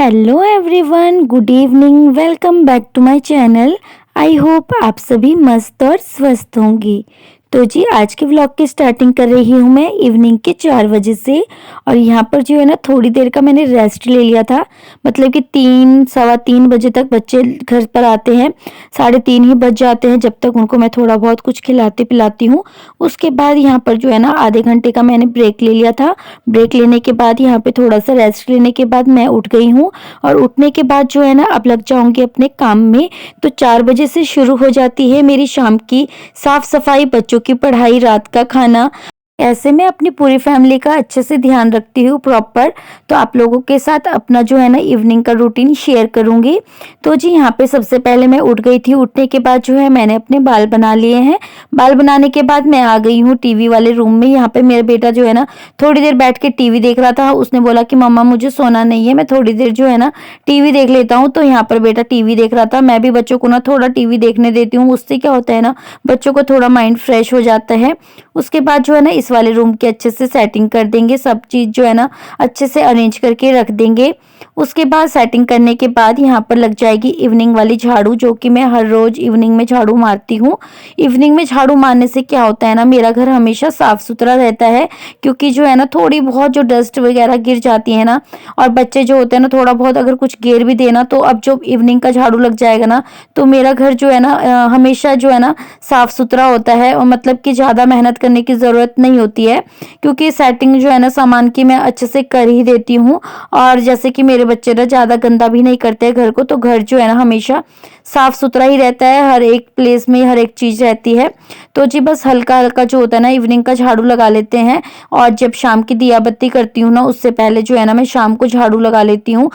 Hello everyone, good evening. Welcome back to my channel. I hope आप सभी मस्त और स्वस्थ होंगे। तो जी आज के व्लॉग की स्टार्टिंग कर रही हूँ मैं इवनिंग के 4 बजे से। और यहाँ पर जो है ना थोड़ी देर का मैंने रेस्ट ले लिया था। मतलब कि 3 सवा 3 बजे तक बच्चे घर पर आते हैं, 3:30 ही बज जाते हैं। जब तक उनको मैं थोड़ा बहुत कुछ खिलाती पिलाती हूँ, उसके बाद यहाँ पर जो है ना आधे घंटे का मैंने ब्रेक ले लिया था। ब्रेक लेने के बाद यहाँ पे थोड़ा सा रेस्ट लेने के बाद मैं उठ गई हूँ। और उठने के बाद जो है ना अब लग जाऊंगी अपने काम में। तो 4 बजे से शुरू हो जाती है मेरी शाम की साफ सफाई, बच्चों की पढ़ाई, रात का खाना। ऐसे में अपनी पूरी फैमिली का अच्छे से ध्यान रखती हूँ प्रॉपर। तो आप लोगों के साथ अपना जो है ना इवनिंग का रूटीन शेयर करूंगी। तो जी यहाँ पे सबसे पहले मैं उठ गई थी। उठने के बाद जो है मैंने अपने बाल बना लिए हैं। बाल बनाने के बाद मैं आ गई हूँ टीवी वाले रूम में। यहाँ पे मेरा बेटा जो है ना थोड़ी देर बैठ के टीवी देख रहा था। उसने बोला कि मम्मा मुझे सोना नहीं है, मैं थोड़ी देर जो है ना टीवी देख लेता हूँ। तो यहाँ पर बेटा टीवी देख रहा था। मैं भी बच्चों को ना थोड़ा टीवी देखने देती हूँ, उससे क्या होता है ना बच्चों को थोड़ा माइंड फ्रेश हो जाता है। उसके बाद जो है ना इस वाले रूम की अच्छे से सेटिंग कर देंगे, सब चीज जो है ना अच्छे से अरेंज करके रख देंगे। उसके बाद सेटिंग करने के बाद यहाँ पर लग जाएगी इवनिंग वाली झाड़ू, जो कि मैं हर रोज इवनिंग में झाड़ू मारती हूँ। इवनिंग में झाड़ू मारने से क्या होता है ना मेरा घर हमेशा साफ सुथरा रहता है। क्योंकि जो है ना थोड़ी बहुत जो डस्ट वगैरह गिर जाती है ना, और बच्चे जो होते हैं ना थोड़ा बहुत अगर कुछ गिर भी देना, तो अब जो इवनिंग का झाड़ू लग जाएगा ना तो मेरा घर जो है ना हमेशा जो है ना साफ सुथरा होता है। और मतलब कि ज्यादा मेहनत करने की जरूरत नहीं होती है, क्योंकि सेटिंग जो है ना सामान की मैं अच्छे से कर ही देती हूँ। और जैसे कि मेरे बच्चे ना ज्यादा गंदा भी नहीं करते हैं घर को, तो घर जो है ना हमेशा साफ सुथरा ही रहता है। हर एक प्लेस में हर एक चीज रहती है। तो जी बस हल्का हल्का जो होता है ना इवनिंग का झाड़ू लगा लेते हैं। और जब शाम की दिया बत्ती करती हूँ ना उससे पहले जो है ना मैं शाम को झाड़ू लगा लेती हूँ।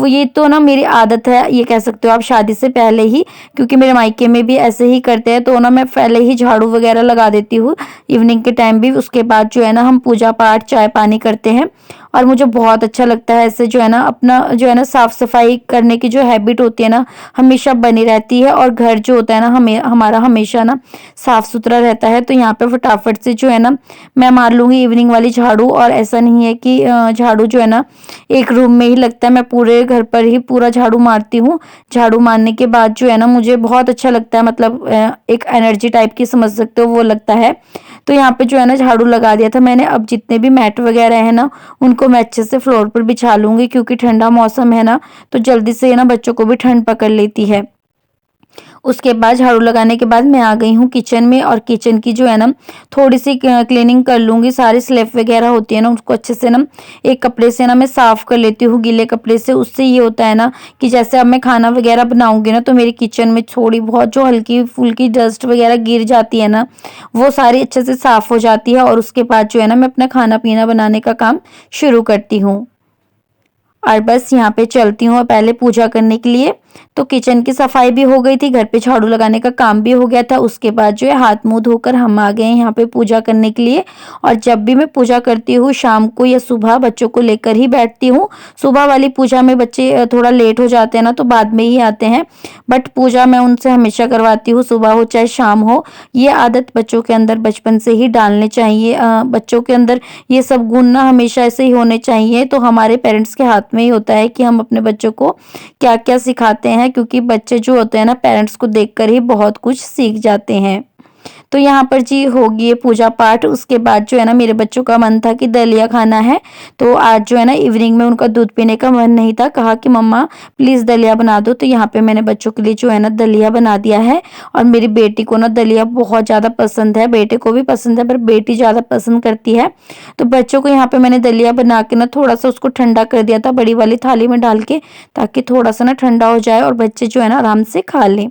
ये तो ना मेरी आदत है, ये कह सकते हो आप, शादी से पहले ही। क्योंकि मेरे मायके में भी ऐसे ही करते हैं, तो ना मैं पहले ही झाड़ू वगैरह लगा देती हूँ इवनिंग के टाइम भी। उसके बाद जो है ना हम पूजा पाठ चाय पानी करते हैं। और मुझे बहुत अच्छा लगता है ऐसे जो है ना अपना जो है ना साफ सफाई करने की जो हैबिट होती है ना हमेशा बनी रहती है। और घर जो होता है ना हमें हमारा हमेशा ना साफ सुथरा रहता है। तो यहाँ पे फटाफट से जो है ना मैं मार लूंगी इवनिंग वाली झाड़ू। और ऐसा नहीं है कि झाड़ू जो है ना एक रूम में ही लगता है, मैं पूरे घर पर ही पूरा झाड़ू मारती हूँ। झाड़ू मारने के बाद जो है ना मुझे बहुत अच्छा लगता है, मतलब एक एनर्जी टाइप की समझ सकते हो वो लगता है। तो यहाँ पे जो है ना झाड़ू लगा दिया था मैंने। अब जितने भी मैट वगैरह है ना उनको मैं अच्छे से फ्लोर पर बिछा लूंगी, क्योंकि ठंडा मौसम है ना तो जल्दी से ना बच्चों को भी ठंड पकड़ लेती है। उसके बाद झाड़ू लगाने के बाद मैं आ गई हूँ किचन में। और किचन की जो है ना थोड़ी सी क्लीनिंग कर लूंगी। सारी स्लेफ वगैरह होती है ना उसको अच्छे से ना एक कपड़े से ना मैं साफ कर लेती हूँ, गीले कपड़े से। उससे ये होता है ना कि जैसे अब मैं खाना वगैरह बनाऊंगी ना तो मेरे किचन में थोड़ी बहुत जो हल्की फुल्की डस्ट वगैरह गिर जाती है ना वो सारी अच्छे से साफ हो जाती है। और उसके बाद जो है ना मैं अपना खाना पीना बनाने का काम शुरू करती हूँ। और बस यहाँ पे चलती हूँ पहले पूजा करने के लिए। तो किचन की सफाई भी हो गई थी, घर पे झाड़ू लगाने का काम भी हो गया था। उसके बाद जो है हाथ मुंह धोकर हम आ गए यहाँ पे पूजा करने के लिए। और जब भी मैं पूजा करती हूँ शाम को या सुबह बच्चों को लेकर ही बैठती हूँ। सुबह वाली पूजा में बच्चे थोड़ा लेट हो जाते हैं ना तो बाद में ही आते हैं। बट पूजा मैं उनसे हमेशा करवाती हूँ, सुबह हो चाहे शाम हो। ये आदत बच्चों के अंदर बचपन से ही डालनी चाहिए। बच्चों के अंदर ये सब गुण ना हमेशा ऐसे ही होने चाहिए। तो हमारे पेरेंट्स के हाथ में ही होता है कि हम अपने बच्चों को क्या क्या सिखाते हैं, क्योंकि बच्चे जो होते हैं ना पेरेंट्स को देखकर ही बहुत कुछ सीख जाते हैं। तो यहाँ पर जी होगी ये पूजा पाठ। उसके बाद जो है ना मेरे बच्चों का मन था कि दलिया खाना है। तो आज जो है ना इवनिंग में उनका दूध पीने का मन नहीं था, कहा कि मम्मा प्लीज दलिया बना दो। तो यहाँ पे मैंने बच्चों के लिए जो है ना दलिया बना दिया है। और मेरी बेटी को ना दलिया बहुत ज्यादा पसंद है, बेटे को भी पसंद है पर बेटी ज्यादा पसंद करती है। तो बच्चों को यहाँ पे मैंने दलिया बना के ना थोड़ा सा उसको ठंडा कर दिया था बड़ी वाली थाली में डाल के, ताकि थोड़ा सा ना ठंडा हो जाए और बच्चे जो है ना आराम से खा लें।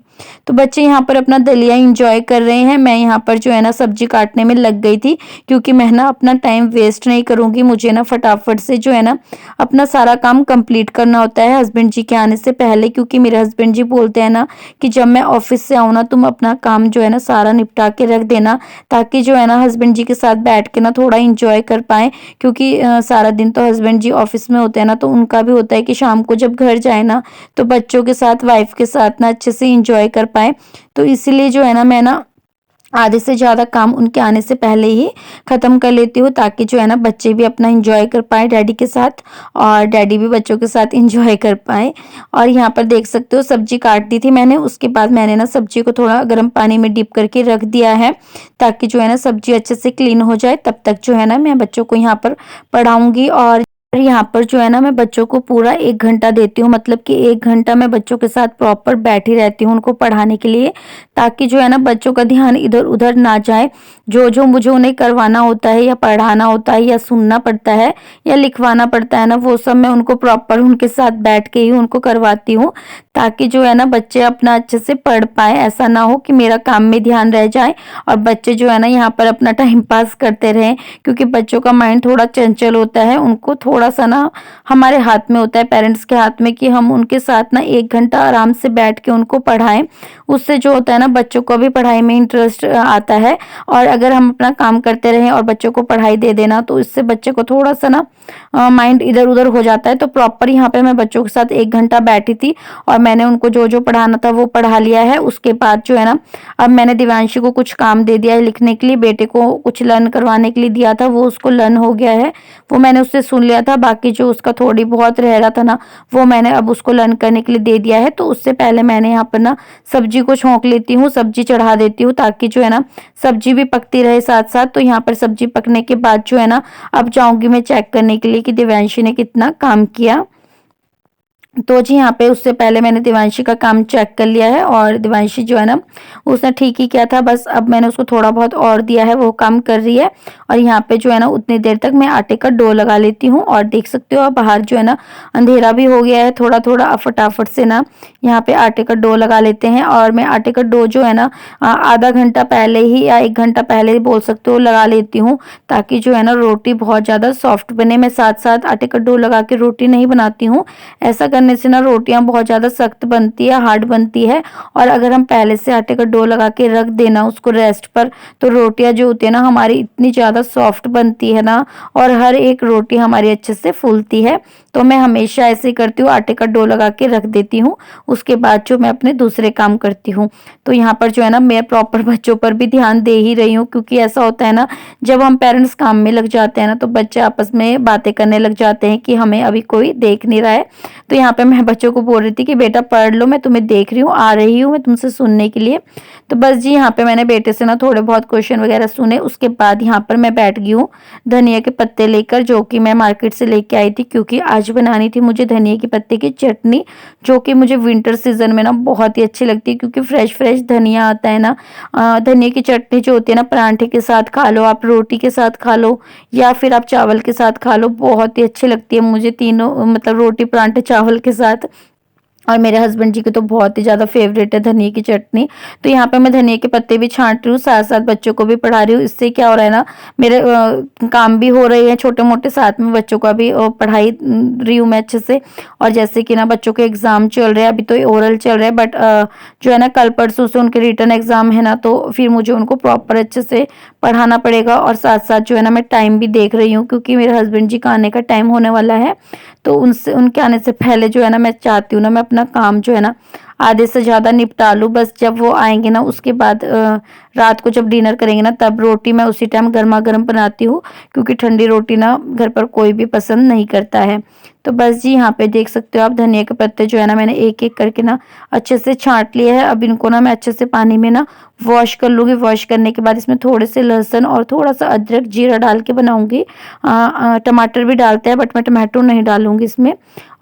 तो बच्चे यहाँ पर अपना दलिया इंजॉय कर रहे हैं। मैं यहाँ पर जो है ना सब्जी काटने में लग गई थी, क्योंकि मैं ना अपना टाइम वेस्ट नहीं करूंगी। मुझे ना फटाफट से जो है ना अपना सारा काम कंप्लीट करना होता है हस्बैंड जी के आने से पहले। क्योंकि मेरे हस्बैंड जी बोलते हैं ना कि जब मैं ऑफिस से आऊँ ना तुम अपना काम जो है ना सारा निपटा के रख देना, ताकि जो है ना हस्बैंड जी के साथ बैठ के ना थोड़ा इंजॉय कर पाए। क्योंकि सारा दिन तो हस्बैंड जी ऑफिस में होते हैं ना, तो उनका भी होता है कि शाम को जब घर जाए ना तो बच्चों के साथ वाइफ के साथ ना अच्छे से इंजॉय कर पाए। तो इसीलिए जो है ना मैं ना आधे से ज़्यादा काम उनके आने से पहले ही ख़त्म कर लेती हूँ, ताकि जो है ना बच्चे भी अपना एंजॉय कर पाएँ डैडी के साथ और डैडी भी बच्चों के साथ एंजॉय कर पाएँ। और यहाँ पर देख सकते हो सब्ज़ी काट दी थी मैंने, उसके बाद मैंने ना सब्ज़ी को थोड़ा गर्म पानी में डिप करके रख दिया है, ताकि जो है ना सब्ज़ी अच्छे से क्लीन हो जाए। तब तक जो है ना मैं बच्चों को यहाँ पर पढ़ाऊँगी। और यहाँ पर जो है ना मैं बच्चों को पूरा 1 घंटा देती हूँ, मतलब कि 1 घंटा मैं बच्चों के साथ प्रॉपर बैठी रहती हूँ उनको पढ़ाने के लिए, ताकि जो है ना बच्चों का ध्यान इधर-उधर ना जाए। जो-जो मुझे उन्हें करवाना होता है या पढ़ाना होता है या सुनना पड़ता है या लिखवाना पड़ता है ना, वो सब मैं उनको प्रॉपर उनके साथ बैठ के ही उनको करवाती हूँ, ताकि जो है ना बच्चे अपना अच्छे से पढ़ पाएँ। ऐसा ना हो कि मेरा काम में ध्यान रह जाए और बच्चे जो है ना यहाँ पर अपना टाइम पास करते रहें, क्योंकि बच्चों का माइंड थोड़ा चंचल होता है। उनको थोड़ा-सा ना हमारे हाथ में होता है, पेरेंट्स के हाथ में, कि हम उनके साथ ना 1 घंटा आराम से बैठ के उनको पढ़ाएँ। उससे जो होता है ना बच्चों को भी पढ़ाई में इंटरेस्ट आता है। और अगर हम अपना काम करते रहें और बच्चों को पढ़ाई दे देना, तो इससे बच्चे को थोड़ा-सा ना माइंड इधर-उधर हो जाता है। तो प्रॉपर यहाँ पे मैं बच्चों के साथ 1 घंटा बैठी थी और मैंने उनको जो-जो पढ़ाना था वो पढ़ा लिया है। उसके बाद जो है ना अब मैंने दिव्यांशी को कुछ काम दे दिया है लिखने के लिए, बेटे को कुछ लर्न करवाने के लिए दिया था, वो उसको लर्न हो गया है, वो मैंने उससे सुन लिया था। बाकी जो उसका थोड़ी बहुत रह रहा था ना, वो मैंने अब उसको लर्न करने के लिए दे दिया है। तो उससे पहले मैंने यहाँ पर ना सब्जी को छौंक लेती हूँ, सब्जी चढ़ा देती हूँ, ताकि जो है ना सब्जी भी पकती रहे साथ-साथ। तो यहाँ पर सब्जी पकने के बाद जो है ना अब जाऊँगी मैं चेक करने के लिए कि दिव्यांशी ने कितना काम किया। तो जी यहाँ पे उससे पहले मैंने दिवांशी का काम चेक कर लिया है और दिवांशी जो है ना उसने ठीक ही किया था, बस अब मैंने उसको थोड़ा बहुत और दिया है, वो काम कर रही है। और यहाँ पे जो है ना उतनी देर तक मैं आटे का डो लगा लेती हूँ। और देख सकते हो अब बाहर जो है ना अंधेरा भी हो गया है थोड़ा थोड़ा, अब फटाफट से ना यहाँ पे आटे का डो लगा लेते हैं। और मैं आटे का डो जो है ना आधा घंटा पहले ही या 1 घंटा पहले ही बोल सकते हो लगा लेती हूँ, ताकि जो है ना रोटी बहुत ज़्यादा सॉफ्ट बने। मैं साथ साथ आटे का डो लगा के रोटी नहीं बनाती हूँ, ऐसा करने से ना रोटियां बहुत ज़्यादा सख्त बनती है, हार्ड बनती है। और अगर हम पहले से आटे का डो लगा के रख देना उसको रेस्ट पर, तो रोटियां जो होती है ना हमारी इतनी ज़्यादा सॉफ्ट बनती है ना, और हर एक रोटी हमारी अच्छे से फूलती है। तो मैं हमेशा ऐसे ही करती हूँ, आटे का डो लगा के रख देती हूँ, उसके बाद जो मैं अपने दूसरे काम करती हूँ। तो यहाँ पर जो है ना मैं प्रॉपर बच्चों पर भी ध्यान दे ही रही हूँ, क्योंकि ऐसा होता है ना जब हम पेरेंट्स काम में लग जाते हैं ना, तो बच्चे आपस में बातें करने लग जाते हैं कि हमें अभी कोई देख नहीं रहा है। तो यहाँ पे मैं बच्चों को बोल रही थी कि बेटा पढ़ लो, मैं तुम्हें देख रही हूँ, आ रही हूँ मैं तुमसे सुनने के लिए। तो बस जी यहाँ पे मैंने बेटे से ना थोड़े बहुत क्वेश्चन वगैरह सुने, उसके बाद यहाँ पर मैं बैठ गई हूँ धनिया के पत्ते लेकर, जो कि मैं मार्केट से लेके आई थी, क्योंकि आज बनानी थी मुझे धनिया के पत्ते की चटनी, जो कि मुझे विंटर सीजन में ना बहुत ही अच्छी लगती है, क्योंकि फ्रेश फ्रेश धनिया आता है ना। धनिया की चटनी जो होती है ना परांठे के साथ खा लो, आप रोटी के साथ खा लो या फिर आप चावल के साथ खा लो, बहुत ही अच्छी लगती है मुझे, तीनों मतलब रोटी परांठे चावल के साथ। और मेरे हस्बैंड जी की तो बहुत ही ज़्यादा फेवरेट है धनिया की चटनी। तो यहाँ पे मैं धनिया के पत्ते भी छाँट रही हूँ, साथ-साथ बच्चों को भी पढ़ा रही हूँ। इससे क्या हो रहा है ना, मेरे काम भी हो रहे हैं छोटे-मोटे, साथ में बच्चों का भी पढ़ाई रही हूँ मैं अच्छे से। और जैसे कि ना बच्चों के एग्ज़ाम चल रहे हैं, अभी तो ओरल चल रहा है, बट जो है ना कल परसों से उनके रिटन एग्ज़ाम है ना, तो फिर मुझे उनको प्रॉपर अच्छे से पढ़ाना पड़ेगा। और साथ-साथ जो है ना मैं टाइम भी देख रही हूँ, क्योंकि मेरे हस्बैंड जी का आने का टाइम होने वाला है। तो उनसे उनके आने से पहले जो है ना मैं चाहती हूँ ना मैं अपना काम जो है ना आधे से ज़्यादा निपटा लूँ। बस जब वो आएँगे ना उसके बाद रात को जब डिनर करेंगे ना, तब रोटी मैं उसी टाइम गरमा-गरम बनाती हूँ, क्योंकि ठंडी रोटी ना घर पर कोई भी पसंद नहीं करता है। तो बस जी यहाँ पे देख सकते हो आप धनिया के पत्ते जो है ना मैंने एक-एक करके ना अच्छे से छाँट लिए हैं। अब इनको ना मैं अच्छे से पानी में ना वॉश कर लूँगी। वॉश करने के बाद इसमें थोड़े से लहसुन और थोड़ा-सा अदरक, जीरा डाल के बनाऊँगी। टमाटर भी डालते हैं, बट मैं टमाटो नहीं डालूँगी इसमें।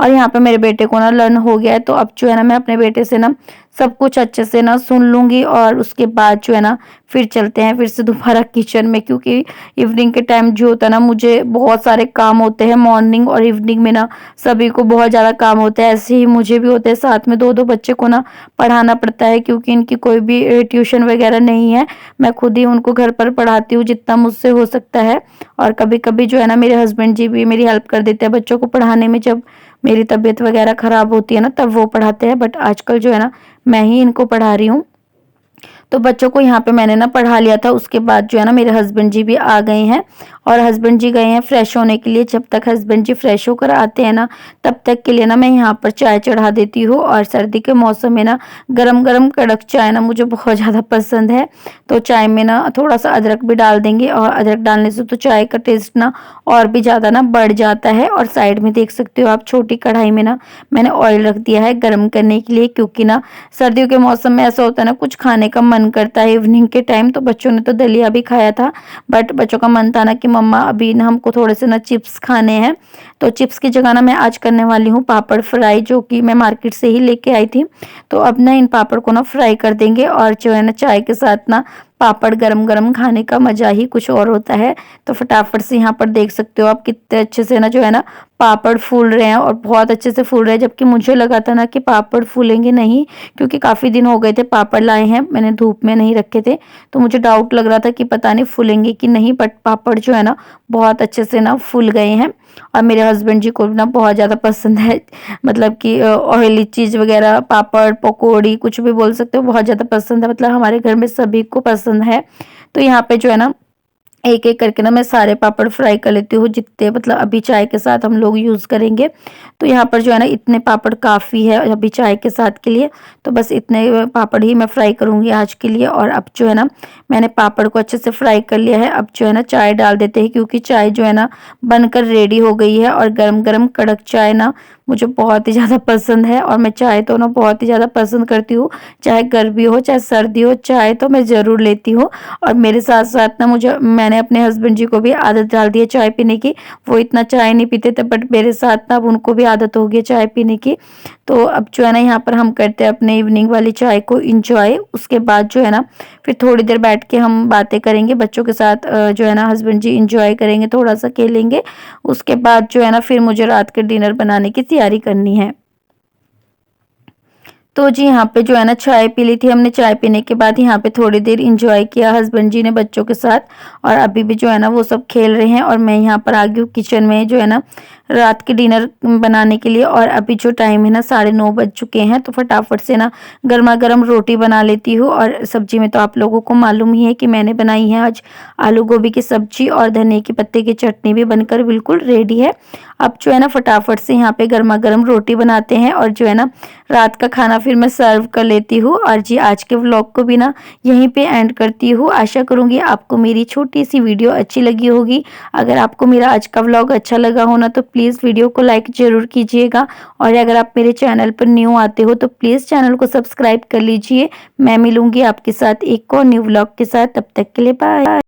और यहाँ पे मेरे बेटे को ना लर्न हो गया है, तो अब जो है ना मैं अपने बेटे से ना सब कुछ अच्छे से ना सुन लूँगी। और उसके बाद जो है ना फिर चलते हैं फिर से दोबारा किचन में, क्योंकि इवनिंग के टाइम जो होता है ना मुझे बहुत सारे काम होते हैं। मॉर्निंग और इवनिंग में ना सभी को बहुत ज़्यादा काम होता है, ऐसे ही मुझे भी होते हैं। साथ में 2-2 बच्चे को ना पढ़ाना पड़ता है, क्योंकि इनकी कोई भी ट्यूशन वगैरह नहीं है। मैं खुद ही उनको घर पर पढ़ाती हूँ जितना मुझसे हो सकता है। और कभी-कभी जो है ना मेरे हस्बैंड जी भी मेरी हेल्प कर देते हैं बच्चों को पढ़ाने में, जब मेरी तबीयत वगैरह ख़राब होती है ना तब वो पढ़ाते हैं। बट आजकल जो है ना मैं ही इनको पढ़ा रही हूँ। तो बच्चों को यहाँ पे मैंने ना पढ़ा लिया था, उसके बाद जो है ना मेरे हस्बैंड जी भी आ गए हैं। और हस्बैंड जी गए हैं फ्रेश होने के लिए। जब तक हस्बैंड जी फ्रेश होकर आते हैं ना, तब तक के लिए ना मैं यहाँ पर चाय चढ़ा देती हूँ। और सर्दी के मौसम में ना गरम गरम कड़क चाय ना मुझे बहुत ज़्यादा पसंद है। तो चाय में ना थोड़ा सा अदरक भी डाल देंगे, और अदरक डालने से तो चाय का टेस्ट ना और भी ज़्यादा ना बढ़ जाता है। और साइड में देख सकते हो आप, छोटी कढ़ाई में ना मैंने ऑयल रख दिया है गर्म करने के लिए, क्योंकि ना सर्दियों के मौसम में ऐसा होता है ना, कुछ खाने का मन करता है इवनिंग के टाइम। तो बच्चों ने तो दलिया भी खाया था, बट बच्चों का मन था ना कि मम्मा अभी ना हमको थोड़े से ना चिप्स खाने हैं। तो चिप्स की जगह ना मैं आज करने वाली हूँ पापड़ फ्राई, जो कि मैं मार्केट से ही लेके आई थी। तो अब ना इन पापड़ को ना फ्राई कर देंगे, और जो है ना चाय के साथ ना पापड़ गरम गरम खाने का मज़ा ही कुछ और होता है। तो फटाफट से यहाँ पर देख सकते हो आप कितने अच्छे से ना जो है ना पापड़ फूल रहे हैं, और बहुत अच्छे से फूल रहे हैं। जबकि मुझे लगा था ना कि पापड़ फूलेंगे नहीं, क्योंकि काफ़ी दिन हो गए थे पापड़ लाए हैं, मैंने धूप में नहीं रखे थे। तो मुझे डाउट लग रहा था कि पता नहीं फूलेंगे कि नहीं, बट पापड़ जो है ना बहुत अच्छे से ना फूल गए हैं। और मेरे हस्बैंड जी को ना बहुत ज़्यादा पसंद है, मतलब कि ऑयली चीज़ वगैरह, पापड़ पकौड़ी कुछ भी बोल सकते हो, बहुत ज़्यादा पसंद है। मतलब हमारे घर में सभी को पसंद है। तो यहाँ पे जो है ना एक एक करके ना मैं सारे पापड़ फ्राई कर लेती हूँ, जितने मतलब अभी चाय के साथ हम लोग यूज़ करेंगे। तो यहाँ पर जो है ना इतने पापड़ काफ़ी है अभी चाय के साथ के लिए। तो बस इतने पापड़ ही मैं फ्राई करूँगी आज के लिए। और अब जो है ना मैंने पापड़ को अच्छे से फ्राई कर लिया है। अब जो है ना चाय डाल देते हैं, क्योंकि चाय जो है ना बनकर रेडी हो गई है। और गरम गरम कड़क चाय ना मुझे बहुत ही ज़्यादा पसंद है, और मैं चाय तो ना बहुत ही ज़्यादा पसंद करती हूँ। चाहे गर्मी हो चाहे सर्दी हो, चाय तो मैं ज़रूर लेती हूँ। और मेरे साथ साथ ना मैंने अपने हस्बैंड जी को भी आदत डाल दी है चाय पीने की। वो इतना चाय नहीं पीते थे, बट मेरे साथ ना अब उनको भी आदत हो गई है चाय पीने की। तो अब जो है ना यहाँ पर हम करते हैं अपने इवनिंग वाली चाय को इंजॉय। उसके बाद जो है ना फिर थोड़ी देर बैठ के हम बातें करेंगे बच्चों के साथ, जो है ना हस्बैंड जी इंजॉय करेंगे, थोड़ा सा खेलेंगे। उसके बाद जो है ना फिर मुझे रात के डिनर बनाने की तैयारी करनी है। तो जी यहाँ पे जो है ना चाय पी ली थी हमने। चाय पीने के बाद यहाँ पे थोड़ी देर एंजॉय किया हस्बैंड जी ने बच्चों के साथ। और अभी भी जो है ना वो सब खेल रहे हैं, और मैं यहाँ पर आ गई हूँ किचन में जो है ना रात के डिनर बनाने के लिए। और अभी जो टाइम है ना 9:30 बज चुके हैं। तो फटाफट से ना गर्मा गर्म रोटी बना लेती हूँ। और सब्जी में तो आप लोगों को मालूम ही है कि मैंने बनाई है आज आलू गोभी की सब्जी, और धनिया के पत्ते की चटनी भी बनकर बिल्कुल रेडी है। अब जो है ना फटाफट से यहाँ पे गर्मा गर्म रोटी बनाते हैं, और जो है ना रात का खाना फिर मैं सर्व कर लेती हूँ। और जी आज के व्लॉग को भी ना यहीं पे एंड करती हूँ। आशा करूँगी आपको मेरी छोटी सी वीडियो अच्छी लगी होगी। अगर आपको मेरा आज का व्लॉग अच्छा लगा हो ना, तो प्लीज़ वीडियो को लाइक ज़रूर कीजिएगा। और अगर आप मेरे चैनल पर न्यू आते हो तो प्लीज़ चैनल को सब्सक्राइब कर लीजिए। मैं मिलूँगी आपके साथ एक और न्यू व्लॉग के साथ। तब तक के लिए बाय।